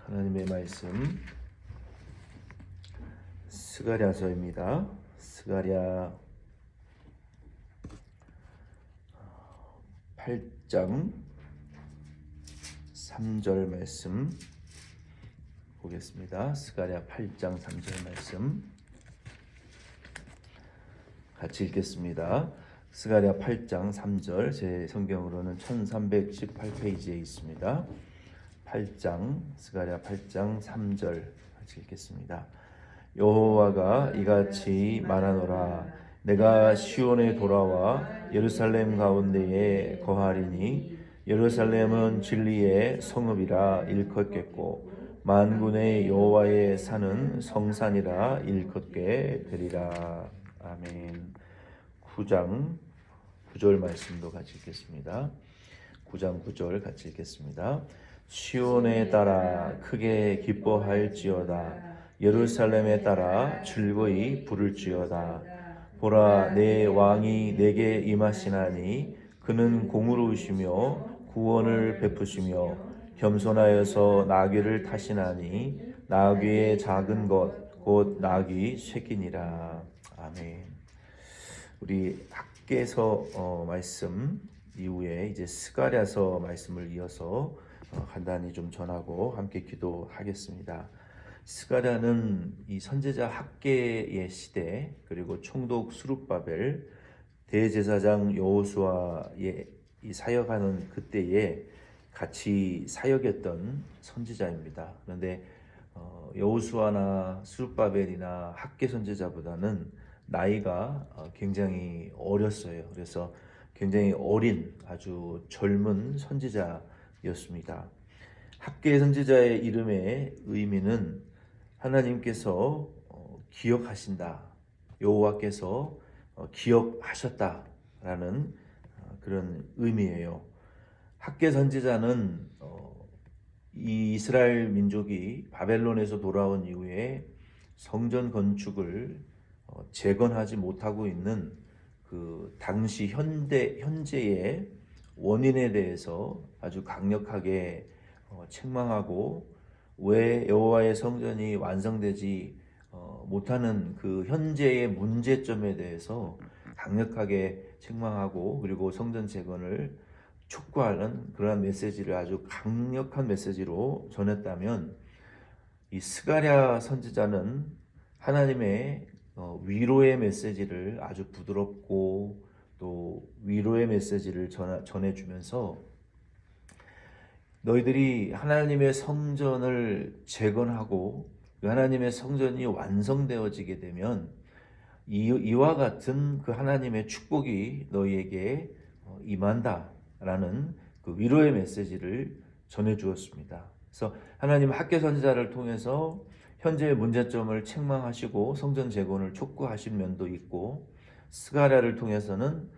하나님의 말씀 스가랴서입니다. 스가랴 8장 3절 말씀 보겠습니다. 스가랴 8장 3절 말씀 같이 읽겠습니다. 스가랴 8장 3절, 제 성경으로는 1318페이지에 있습니다. 8장 스가랴 8장 3절 같이 읽겠습니다. 여호와가 이같이 말하노라. 내가 시온에 돌아와 예루살렘 가운데에 거하리니 예루살렘은 진리의 성읍이라 일컫겠고 만군의 여호와의 산은 성산이라 일컫게 되리라. 아멘. 9장 9절 말씀도 같이 읽겠습니다. 9장 9절 같이 읽겠습니다. 시온에 따라 크게 기뻐할지어다. 예루살렘에 따라 즐거이 부를지어다. 보라, 내 왕이 내게 임하시나니 그는 공의로우시며 구원을 베푸시며 겸손하여서 나귀를 타시나니 나귀의 작은 것 곧 나귀 새끼니라. 아멘. 우리 학개서 말씀 이후에 이제 스가랴서 말씀을 이어서 간단히 좀 전하고 함께 기도하겠습니다. 스가랴는 이 선지자 학개의 시대, 그리고 총독 수룹바벨, 대제사장 여호수아의 이 사역하는 그때에 같이 사역했던 선지자입니다. 그런데 여호수아나 수룹바벨이나 학개 선지자보다는 나이가 굉장히 어렸어요. 그래서 굉장히 어린 아주 젊은 선지자였습니다. 학개 선지자의 이름의 의미는 하나님께서 기억하신다, 여호와께서 기억하셨다라는 그런 의미예요. 학개 선지자는 이 이스라엘 민족이 바벨론에서 돌아온 이후에 성전 건축을 재건하지 못하고 있는 그 당시 현재의 원인에 대해서 아주 강력하게 책망하고 왜 여호와의 성전이 완성되지 못하는 그 현재의 문제점에 대해서 강력하게 책망하고, 그리고 성전 재건을 촉구하는 그러한 메시지를 아주 강력한 메시지로 전했다면, 이 스가랴 선지자는 하나님의 위로의 메시지를 아주 부드럽고 또 위로의 메시지를 전해주면서 너희들이 하나님의 성전을 재건하고 하나님의 성전이 완성되어지게 되면 이와 같은 그 하나님의 축복이 너희에게 임한다라는 그 위로의 메시지를 전해주었습니다. 그래서 하나님 학개 선지자를 통해서 현재의 문제점을 책망하시고 성전 재건을 촉구하신 면도 있고, 스가랴를 통해서는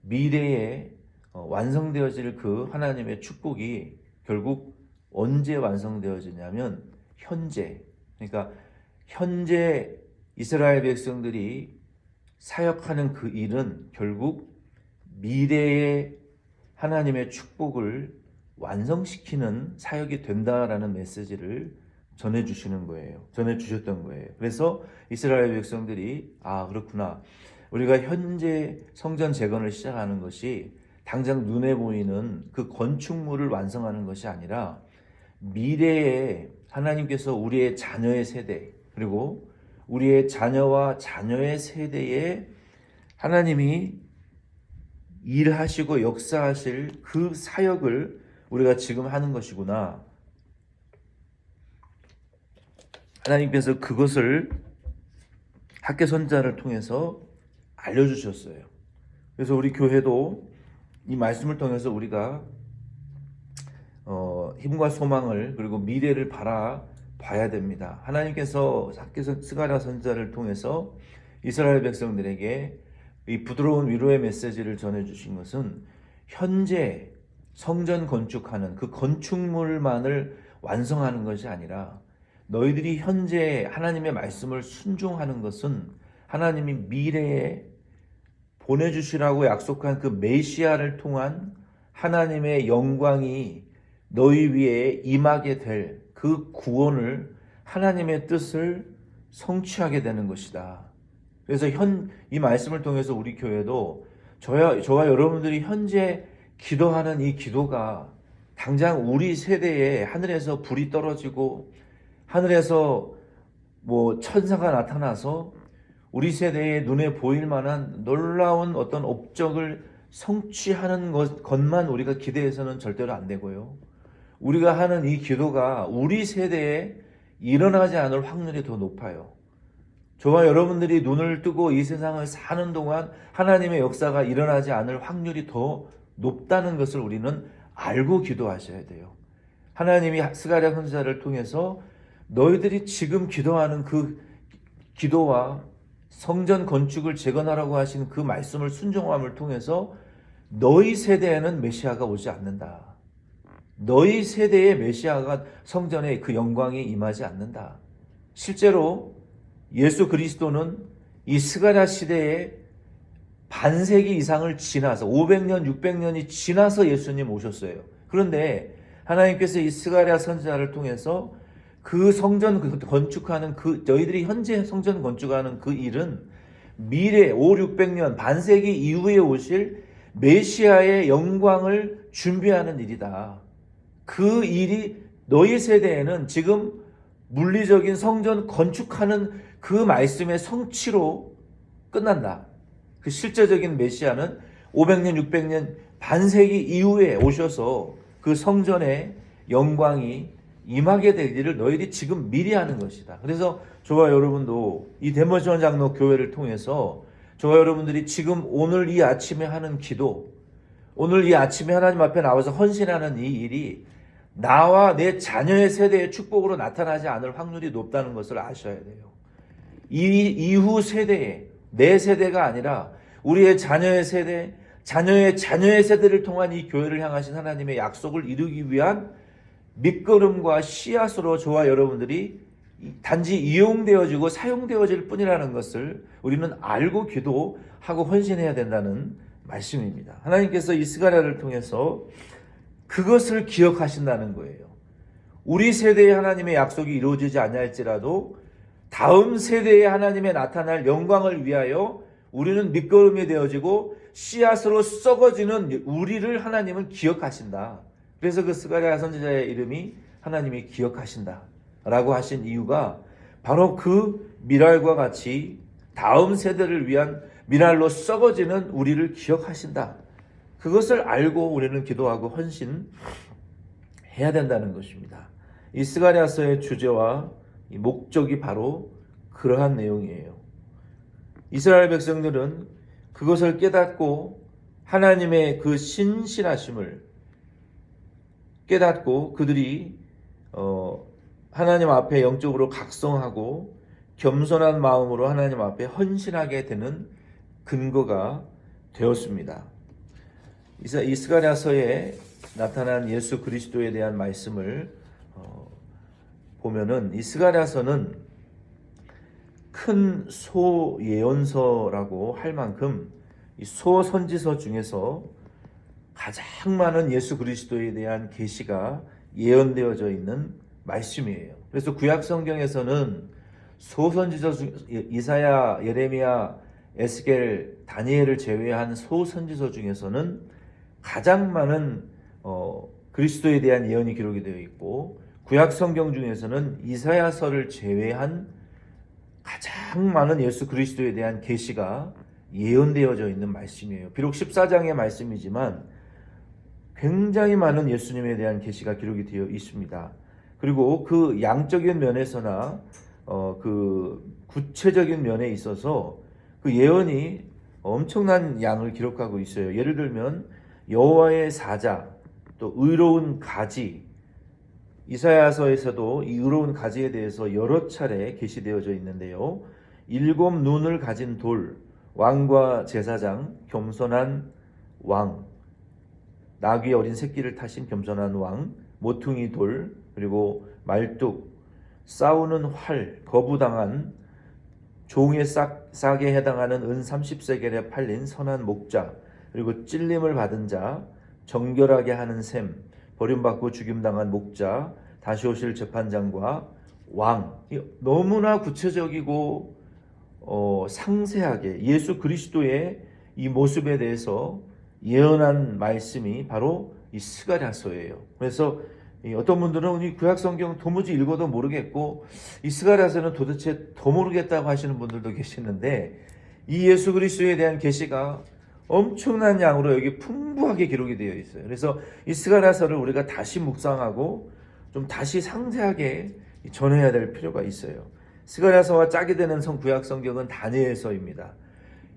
미래에 완성되어질 그 하나님의 축복이 결국 언제 완성되어지냐면 현재, 그러니까 현재 이스라엘 백성들이 사역하는 그 일은 결국 미래의 하나님의 축복을 완성시키는 사역이 된다라는 메시지를 전해주셨던 거예요. 그래서 이스라엘 백성들이 그렇구나, 우리가 현재 성전 재건을 시작하는 것이 당장 눈에 보이는 그 건축물을 완성하는 것이 아니라 미래에 하나님께서 우리의 자녀의 세대, 그리고 우리의 자녀와 자녀의 세대에 하나님이 일하시고 역사하실 그 사역을 우리가 지금 하는 것이구나. 하나님께서 그것을 학개 선지자를 통해서 알려주셨어요. 그래서 우리 교회도 이 말씀을 통해서 우리가 힘과 소망을, 그리고 미래를 바라봐야 됩니다. 하나님께서 학개 스가랴 선지자를 통해서 이스라엘 백성들에게 이 부드러운 위로의 메시지를 전해주신 것은 현재 성전 건축하는 그 건축물만을 완성하는 것이 아니라 너희들이 현재 하나님의 말씀을 순종하는 것은 하나님이 미래에 보내주시라고 약속한 그 메시아를 통한 하나님의 영광이 너희 위에 임하게 될 그 구원을 하나님의 뜻을 성취하게 되는 것이다. 그래서 이 말씀을 통해서 우리 교회도 저와 여러분들이 현재 기도하는 이 기도가 당장 우리 세대에 하늘에서 불이 떨어지고 하늘에서 천사가 나타나서 우리 세대의 눈에 보일 만한 놀라운 어떤 업적을 성취하는 것만 우리가 기대해서는 절대로 안 되고요. 우리가 하는 이 기도가 우리 세대에 일어나지 않을 확률이 더 높아요. 저와 여러분들이 눈을 뜨고 이 세상을 사는 동안 하나님의 역사가 일어나지 않을 확률이 더 높다는 것을 우리는 알고 기도하셔야 돼요. 하나님이 스가랴 선지자를 통해서 너희들이 지금 기도하는 그 기도와 성전 건축을 재건하라고 하신 그 말씀을 순종함을 통해서 너희 세대에는 메시아가 오지 않는다. 너희 세대의 메시아가 성전에 그 영광이 임하지 않는다. 실제로 예수 그리스도는 이 스가랴 시대에 반세기 이상을 지나서 500년, 600년이 지나서 예수님 오셨어요. 그런데 하나님께서 이 스가랴 선지자를 통해서 그 성전 건축하는 너희들이 현재 성전 건축하는 그 일은 미래 5, 600년 반세기 이후에 오실 메시아의 영광을 준비하는 일이다. 그 일이 너희 세대에는 지금 물리적인 성전 건축하는 그 말씀의 성취로 끝난다. 그 실제적인 메시아는 500년, 600년 반세기 이후에 오셔서 그 성전의 영광이 임하게 될 일을 너희들이 지금 미리 하는 것이다. 그래서 저와 여러분도 이 대모전 장로 교회를 통해서 저와 여러분들이 지금 오늘 이 아침에 하는 기도, 오늘 이 아침에 하나님 앞에 나와서 헌신하는 이 일이 나와 내 자녀의 세대의 축복으로 나타나지 않을 확률이 높다는 것을 아셔야 돼요. 이 이후 세대에 내 세대가 아니라 우리의 자녀의 세대, 자녀의 세대를 통한 이 교회를 향하신 하나님의 약속을 이루기 위한 밑거름과 씨앗으로 저와 여러분들이 단지 이용되어지고 사용되어질 뿐이라는 것을 우리는 알고 기도하고 헌신해야 된다는 말씀입니다. 하나님께서 이 스가랴를 통해서 그것을 기억하신다는 거예요. 우리 세대의 하나님의 약속이 이루어지지 아니할지라도 다음 세대의 하나님의 나타날 영광을 위하여 우리는 밑거름이 되어지고 씨앗으로 썩어지는 우리를 하나님은 기억하신다. 그래서 그 스가랴 선지자의 이름이 하나님이 기억하신다 라고 하신 이유가 바로 그 미랄과 같이 다음 세대를 위한 미랄로 썩어지는 우리를 기억하신다. 그것을 알고 우리는 기도하고 헌신해야 된다는 것입니다. 이 스가랴서의 주제와 이 목적이 바로 그러한 내용이에요. 이스라엘 백성들은 그것을 깨닫고 하나님의 그 신실하심을 깨닫고 그들이 하나님 앞에 영적으로 각성하고 겸손한 마음으로 하나님 앞에 헌신하게 되는 근거가 되었습니다. 이 스가랴서에 나타난 예수 그리스도에 대한 말씀을 보면은 이 스가랴서는 큰 소예언서라고 할 만큼 이 소선지서 중에서 가장 많은 예수 그리스도에 대한 계시가 예언되어져 있는 말씀이에요. 그래서 구약 성경에서는 소선지서 이사야, 예레미야, 에스겔, 다니엘을 제외한 소선지서 중에서는 가장 많은 그리스도에 대한 예언이 기록이 되어 있고 구약 성경 중에서는 이사야서를 제외한 가장 많은 예수 그리스도에 대한 계시가 예언되어져 있는 말씀이에요. 비록 14장의 말씀이지만 굉장히 많은 예수님에 대한 계시가 기록이 되어 있습니다. 그리고 그 양적인 면에서나 그 구체적인 면에 있어서 그 예언이 엄청난 양을 기록하고 있어요. 예를 들면 여호와의 사자, 또 의로운 가지, 이사야서에서도 이 의로운 가지에 대해서 여러 차례 계시되어져 있는데요. 7 눈을 가진 돌, 왕과 제사장, 겸손한 왕, 나귀 어린 새끼를 타신 겸손한 왕, 모퉁이 돌, 그리고 말뚝, 싸우는 활, 거부당한 종의 싹에 해당하는 은 30세겔에 팔린 선한 목자, 그리고 찔림을 받은 자, 정결하게 하는 셈, 버림받고 죽임당한 목자, 다시 오실 재판장과 왕, 너무나 구체적이고 상세하게 예수 그리스도의 이 모습에 대해서 예언한 말씀이 바로 이 스가랴서예요. 그래서 어떤 분들은 이 구약 성경 도무지 읽어도 모르겠고 이 스가랴서는 도대체 더 모르겠다고 하시는 분들도 계시는데, 이 예수 그리스도에 대한 계시가 엄청난 양으로 여기 풍부하게 기록이 되어 있어요. 그래서 이 스가랴서를 우리가 다시 묵상하고 좀 다시 상세하게 전해야 될 필요가 있어요. 스가랴서와 짝이 되는 구약 성경은 다니엘서입니다.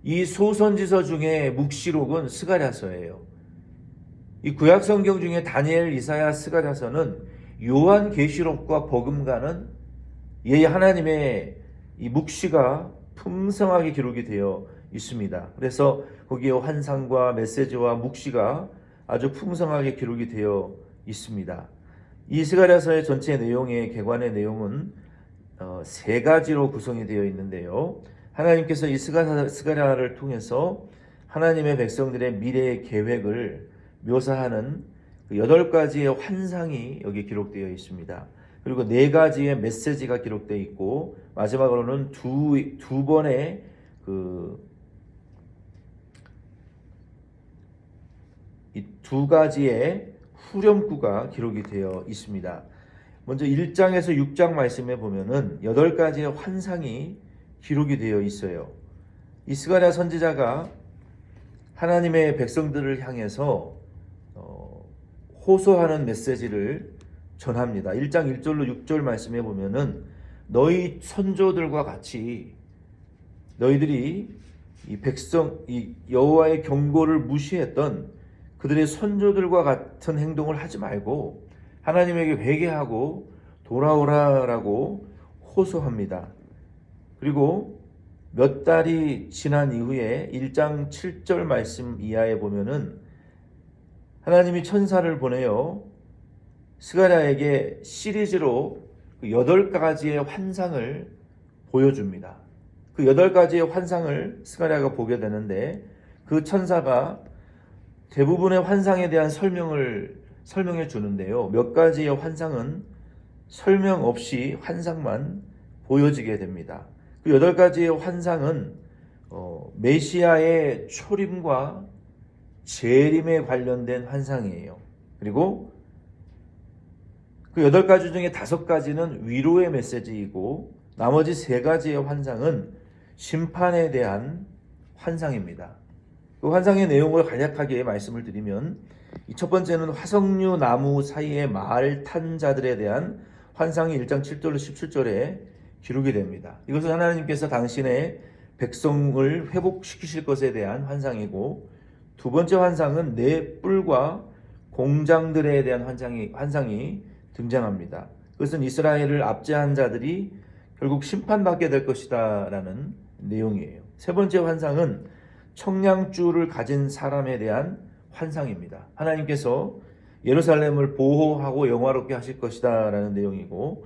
이 소선지서 중에 묵시록은 스가랴서예요. 이 구약 성경 중에 다니엘, 이사야, 스가랴서는 요한계시록과 버금가는 하나님의 이 묵시가 풍성하게 기록이 되어 있습니다. 그래서 거기에 환상과 메시지와 묵시가 아주 풍성하게 기록이 되어 있습니다. 이 스가랴서의 전체 내용의 개관의 내용은 세 가지로 구성이 되어 있는데요. 하나님께서 이 스가랴를 통해서 하나님의 백성들의 미래의 계획을 묘사하는 그 8가지의 환상이 여기 기록되어 있습니다. 그리고 4가지의 메시지가 기록되어 있고, 마지막으로는 두 번의 이 2가지의 후렴구가 기록이 되어 있습니다. 먼저 1장에서 6장 말씀에 보면은 8가지의 환상이 기록이 되어 있어요. 이 스가랴 선지자가 하나님의 백성들을 향해서 호소하는 메시지를 전합니다. 1장 1절로 6절 말씀에 보면은 너희 선조들과 같이 너희들이 이 여호와의 경고를 무시했던 그들의 선조들과 같은 행동을 하지 말고 하나님에게 회개하고 돌아오라라고 호소합니다. 그리고 몇 달이 지난 이후에 1장 7절 말씀 이하에 보면은 하나님이 천사를 보내어 스가랴에게 시리즈로 8가지의 환상을 보여줍니다. 그 8가지의 환상을 스가랴가 보게 되는데, 그 천사가 대부분의 환상에 대한 설명해 주는데요. 몇 가지의 환상은 설명 없이 환상만 보여지게 됩니다. 그 8가지의 환상은 메시아의 초림과 재림에 관련된 환상이에요. 그리고 그 8가지 중에 5가지는 위로의 메시지이고, 나머지 3가지의 환상은 심판에 대한 환상입니다. 그 환상의 내용을 간략하게 말씀을 드리면, 첫 번째는 화석류 나무 사이에 말 탄 자들에 대한 환상이 1장 7절로 17절에 기록이 됩니다. 이것은 하나님께서 당신의 백성을 회복시키실 것에 대한 환상이고, 두 번째 환상은 네 뿔과 공장들에 대한 환상이 등장합니다. 그것은 이스라엘을 압제한 자들이 결국 심판받게 될 것이다 라는 내용이에요. 세 번째 환상은 청량줄을 가진 사람에 대한 환상입니다. 하나님께서 예루살렘을 보호하고 영화롭게 하실 것이다 라는 내용이고,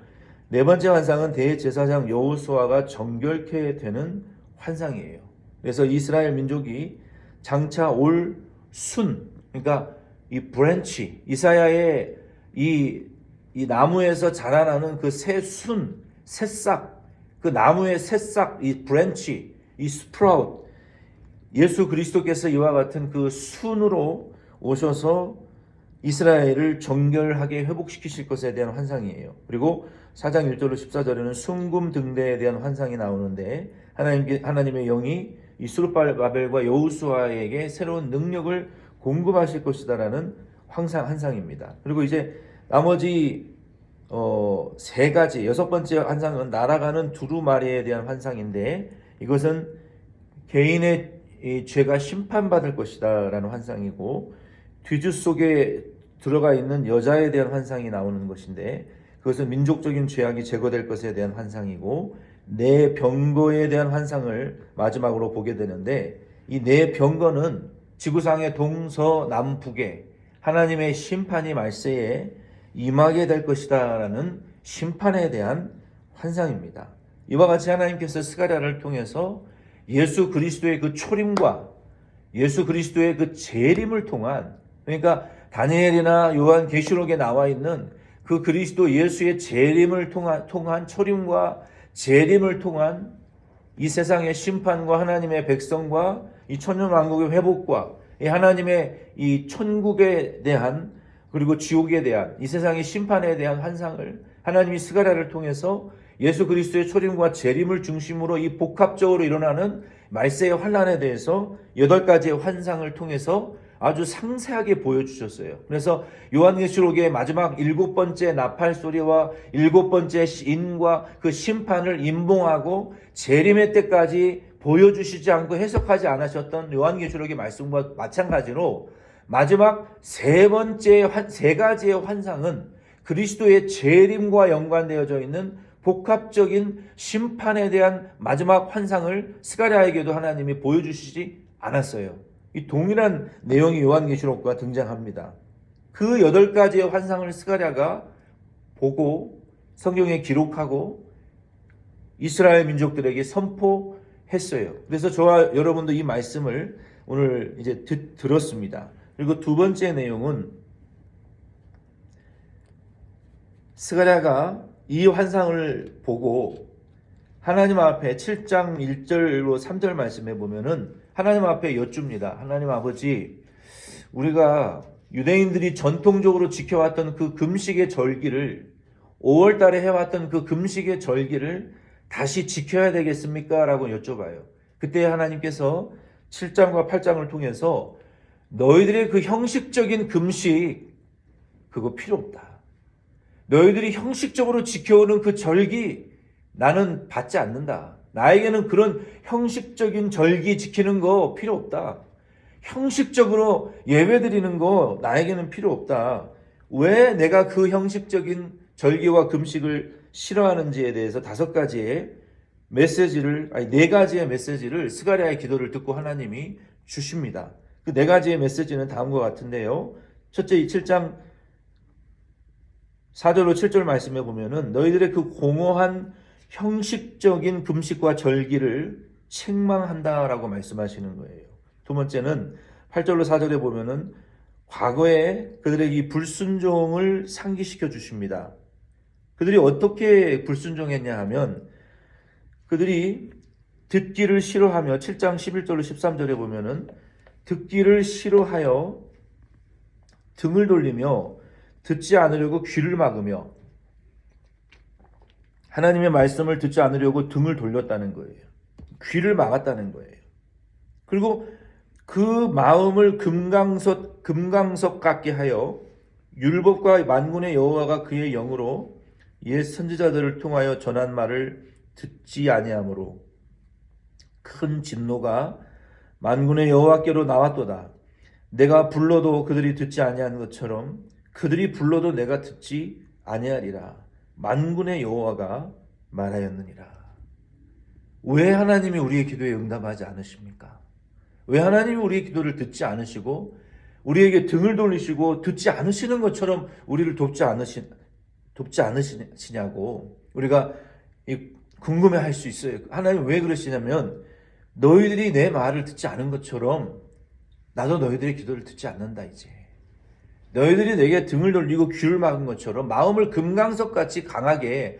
네 번째 환상은 대제사장 여호수아가 정결케 되는 환상이에요. 그래서 이스라엘 민족이 장차 올 그러니까 이 브랜치, 이사야의 이 나무에서 자라나는 그 새싹, 그 나무의 새싹, 이 브랜치, 이 스프라웃, 예수 그리스도께서 이와 같은 그 순으로 오셔서 이스라엘을 정결하게 회복시키실 것에 대한 환상이에요. 그리고 4장 1절로 14절에는 순금 등대에 대한 환상이 나오는데, 하나님의 영이 이 스룹바벨과 여호수아에게 새로운 능력을 공급하실 것이다라는 환상입니다. 그리고 이제 나머지 3가지, 6번째 환상은 날아가는 두루마리에 대한 환상인데, 이것은 개인의 이 죄가 심판받을 것이다 라는 환상이고, 뒤주 속에 들어가 있는 여자에 대한 환상이 나오는 것인데, 그것은 민족적인 죄악이 제거될 것에 대한 환상이고, 네 병거에 대한 환상을 마지막으로 보게 되는데, 이 네 병거는 지구상의 동서남북에 하나님의 심판이 말세에 임하게 될 것이다 라는 심판에 대한 환상입니다. 이와 같이 하나님께서 스가랴를 통해서 예수 그리스도의 그 초림과 예수 그리스도의 그 재림을 통한, 그러니까 다니엘이나 요한계시록에 나와 있는 그 그리스도 예수의 재림을 통한 초림과 재림을 통한 이 세상의 심판과 하나님의 백성과 이 천년왕국의 회복과 이 하나님의 이 천국에 대한 그리고 지옥에 대한 이 세상의 심판에 대한 환상을 하나님이 스가랴를 통해서 예수 그리스도의 초림과 재림을 중심으로 이 복합적으로 일어나는 말세의 환란에 대해서 8가지의 환상을 통해서 아주 상세하게 보여주셨어요. 그래서 요한계시록의 마지막 7번째 나팔 소리와 7번째 인과 그 심판을 임봉하고 재림의 때까지 보여주시지 않고 해석하지 않으셨던 요한계시록의 말씀과 마찬가지로 마지막 세 가지의 환상은 그리스도의 재림과 연관되어져 있는 복합적인 심판에 대한 마지막 환상을 스가랴에게도 하나님이 보여주시지 않았어요. 이 동일한 내용이 요한계시록과 등장합니다. 그 8가지의 환상을 스가랴가 보고 성경에 기록하고 이스라엘 민족들에게 선포했어요. 그래서 저와 여러분도 이 말씀을 오늘 이제 들었습니다. 그리고 두 번째 내용은 스가랴가 이 환상을 보고 하나님 앞에 7장 1절로 3절 말씀에 보면은 하나님 앞에 여쭙니다. 하나님 아버지, 우리가 유대인들이 전통적으로 지켜왔던 그 금식의 절기를 5월 달에 해왔던 그 금식의 절기를 다시 지켜야 되겠습니까? 라고 여쭤봐요. 그때 하나님께서 7장과 8장을 통해서 너희들의 그 형식적인 금식 그거 필요 없다. 너희들이 형식적으로 지켜오는 그 절기 나는 받지 않는다. 나에게는 그런 형식적인 절기 지키는 거 필요 없다. 형식적으로 예배 드리는 거 나에게는 필요 없다. 왜 내가 그 형식적인 절기와 금식을 싫어하는지에 대해서 5가지의 메시지를, 4가지의 메시지를 스가랴의 기도를 듣고 하나님이 주십니다. 그 4가지의 메시지는 다음과 같은데요. 첫째, 이 7장 4절로 7절 말씀에 보면은 너희들의 그 공허한 형식적인 금식과 절기를 책망한다라고 말씀하시는 거예요. 두 번째는 8절로 4절에 보면은 과거에 그들의 이 불순종을 상기시켜 주십니다. 그들이 어떻게 불순종했냐 하면 그들이 듣기를 싫어하며 7장 11절로 13절에 보면은 듣기를 싫어하여 등을 돌리며 듣지 않으려고 귀를 막으며 하나님의 말씀을 듣지 않으려고 등을 돌렸다는 거예요. 귀를 막았다는 거예요. 그리고 그 마음을 금강석 같게 하여 율법과 만군의 여호와가 그의 영으로 옛 선지자들을 통하여 전한 말을 듣지 아니하므로 큰 진노가 만군의 여호와께로 나왔도다. 내가 불러도 그들이 듣지 아니하는 것처럼 그들이 불러도 내가 듣지 아니하리라. 만군의 여호와가 말하였느니라. 왜 하나님이 우리의 기도에 응답하지 않으십니까? 왜 하나님이 우리의 기도를 듣지 않으시고 우리에게 등을 돌리시고 듣지 않으시는 것처럼 우리를 돕지 않으시냐고 우리가 궁금해할 수 있어요. 하나님 왜 그러시냐면 너희들이 내 말을 듣지 않은 것처럼 나도 너희들의 기도를 듣지 않는다 이제. 너희들이 내게 등을 돌리고 귀를 막은 것처럼 마음을 금강석같이 강하게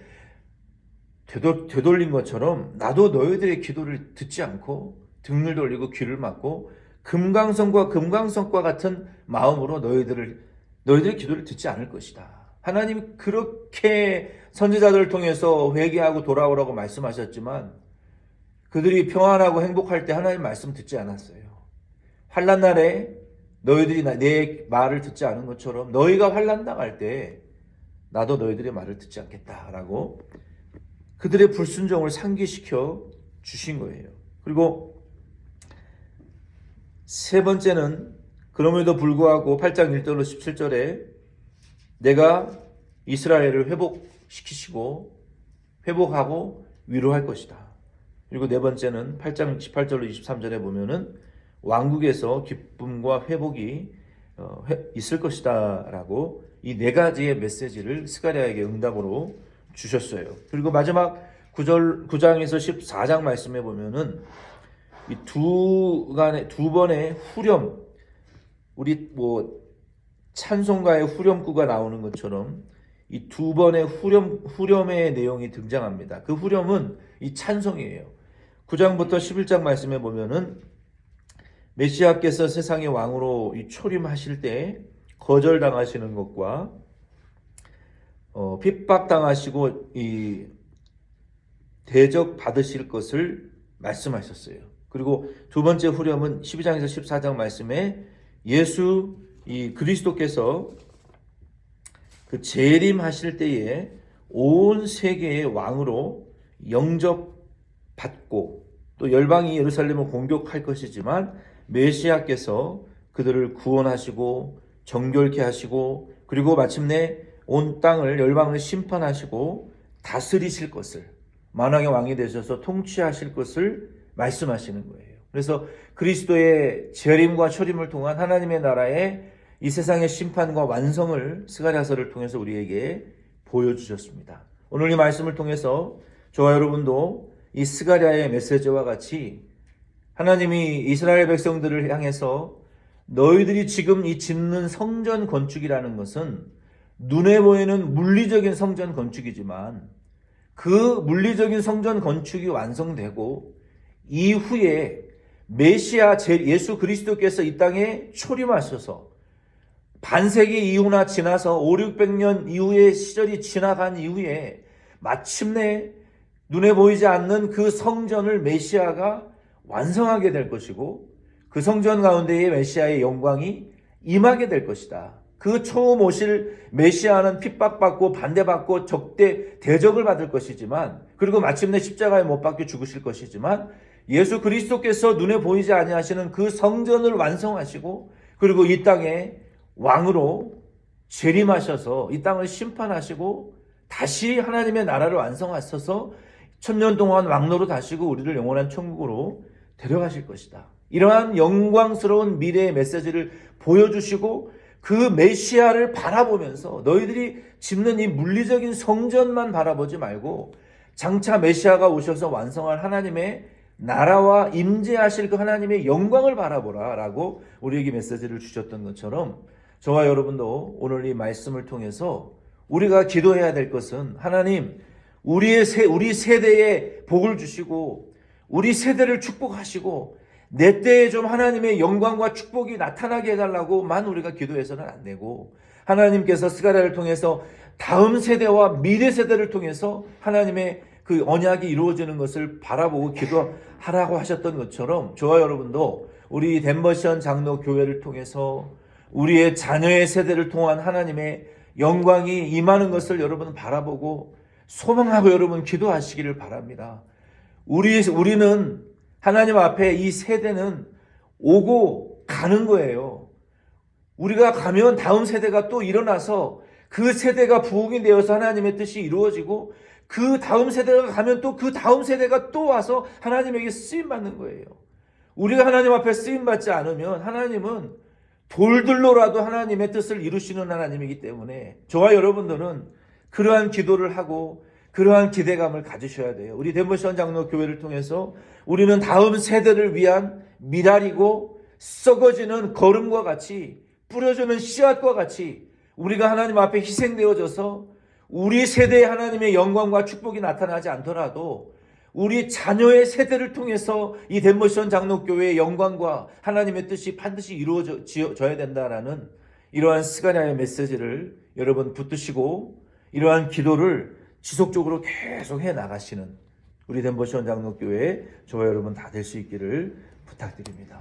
되돌린 것처럼 나도 너희들의 기도를 듣지 않고 등을 돌리고 귀를 막고 금강석과 같은 마음으로 너희들의 기도를 듣지 않을 것이다. 하나님이 그렇게 선지자들을 통해서 회개하고 돌아오라고 말씀하셨지만 그들이 평안하고 행복할 때 하나님 말씀 듣지 않았어요. 환난 날에 너희들이 내 말을 듣지 않은 것처럼 너희가 환난 당할 때 나도 너희들의 말을 듣지 않겠다라고 그들의 불순종을 상기시켜 주신 거예요. 그리고 세 번째는 그럼에도 불구하고 8장 1절로 17절에 내가 이스라엘을 회복하고 위로할 것이다. 그리고 네 번째는 8장 18절로 23절에 보면은 왕국에서 기쁨과 회복이 있을 것이다 라고 이 4가지의 메시지를 스가랴에게 응답으로 주셨어요. 그리고 마지막 9장에서 14장 말씀에 보면은 이 두 번의 후렴, 우리 찬송가의 후렴구가 나오는 것처럼 이 두 번의 후렴의 내용이 등장합니다. 그 후렴은 이 찬송이에요. 9장부터 11장 말씀에 보면은 메시아께서 세상의 왕으로 초림하실 때 거절당하시는 것과 핍박당하시고 이 대적 받으실 것을 말씀하셨어요. 그리고 두 번째 후렴은 12장에서 14장 말씀에 예수 이 그리스도께서 그 재림하실 때에 온 세계의 왕으로 영접받고 또 열방이 예루살렘을 공격할 것이지만 메시아께서 그들을 구원하시고 정결케 하시고 그리고 마침내 온 땅을 열방을 심판하시고 다스리실 것을 만왕의 왕이 되셔서 통치하실 것을 말씀하시는 거예요. 그래서 그리스도의 재림과 초림을 통한 하나님의 나라의 이 세상의 심판과 완성을 스가랴서를 통해서 우리에게 보여주셨습니다. 오늘 이 말씀을 통해서 저와 여러분도 이 스가랴의 메시지와 같이 하나님이 이스라엘 백성들을 향해서 너희들이 지금 이 짓는 성전 건축이라는 것은 눈에 보이는 물리적인 성전 건축이지만 그 물리적인 성전 건축이 완성되고 이후에 메시아 예수 그리스도께서 이 땅에 초림하셔서 반세기 이후나 지나서 5, 600년 이후의 시절이 지나간 이후에 마침내 눈에 보이지 않는 그 성전을 메시아가 완성하게 될 것이고 그 성전 가운데에 메시아의 영광이 임하게 될 것이다. 그 처음 오실 메시아는 핍박받고 반대받고 대적을 받을 것이지만 그리고 마침내 십자가에 못 박혀 죽으실 것이지만 예수 그리스도께서 눈에 보이지 아니하시는 그 성전을 완성하시고 그리고 이 땅에 왕으로 재림하셔서 이 땅을 심판하시고 다시 하나님의 나라를 완성하셔서 1000년 동안 왕노로 다시고 우리를 영원한 천국으로 데려가실 것이다. 이러한 영광스러운 미래의 메시지를 보여주시고 그 메시아를 바라보면서 너희들이 짓는 이 물리적인 성전만 바라보지 말고 장차 메시아가 오셔서 완성할 하나님의 나라와 임재하실 그 하나님의 영광을 바라보라 라고 우리에게 메시지를 주셨던 것처럼 저와 여러분도 오늘 이 말씀을 통해서 우리가 기도해야 될 것은 하나님 우리 세대에 복을 주시고 우리 세대를 축복하시고 내 때에 좀 하나님의 영광과 축복이 나타나게 해달라고만 우리가 기도해서는 안 되고 하나님께서 스가랴를 통해서 다음 세대와 미래 세대를 통해서 하나님의 그 언약이 이루어지는 것을 바라보고 기도하라고 하셨던 것처럼 저와 여러분도 우리 덴버시언 장로 교회를 통해서 우리의 자녀의 세대를 통한 하나님의 영광이 임하는 것을 여러분 바라보고 소망하고 여러분 기도하시기를 바랍니다. 우리는 하나님 앞에 이 세대는 오고 가는 거예요. 우리가 가면 다음 세대가 또 일어나서 그 세대가 부흥이 되어서 하나님의 뜻이 이루어지고 그 다음 세대가 가면 또 그 다음 세대가 또 와서 하나님에게 쓰임받는 거예요. 우리가 하나님 앞에 쓰임받지 않으면 하나님은 돌들로라도 하나님의 뜻을 이루시는 하나님이기 때문에 저와 여러분들은 그러한 기도를 하고 그러한 기대감을 가지셔야 돼요. 우리 덴버시언 장로 교회를 통해서 우리는 다음 세대를 위한 미랄이고 썩어지는 거름과 같이 뿌려주는 씨앗과 같이 우리가 하나님 앞에 희생되어져서 우리 세대에 하나님의 영광과 축복이 나타나지 않더라도 우리 자녀의 세대를 통해서 이 덴버시언 장로교회의 영광과 하나님의 뜻이 반드시 이루어져야 된다라는 이러한 스가랴의 메시지를 여러분 붙드시고 이러한 기도를 지속적으로 계속 해 나가시는 우리 덴버시언 장로교회 저와 여러분 다 될 수 있기를 부탁드립니다.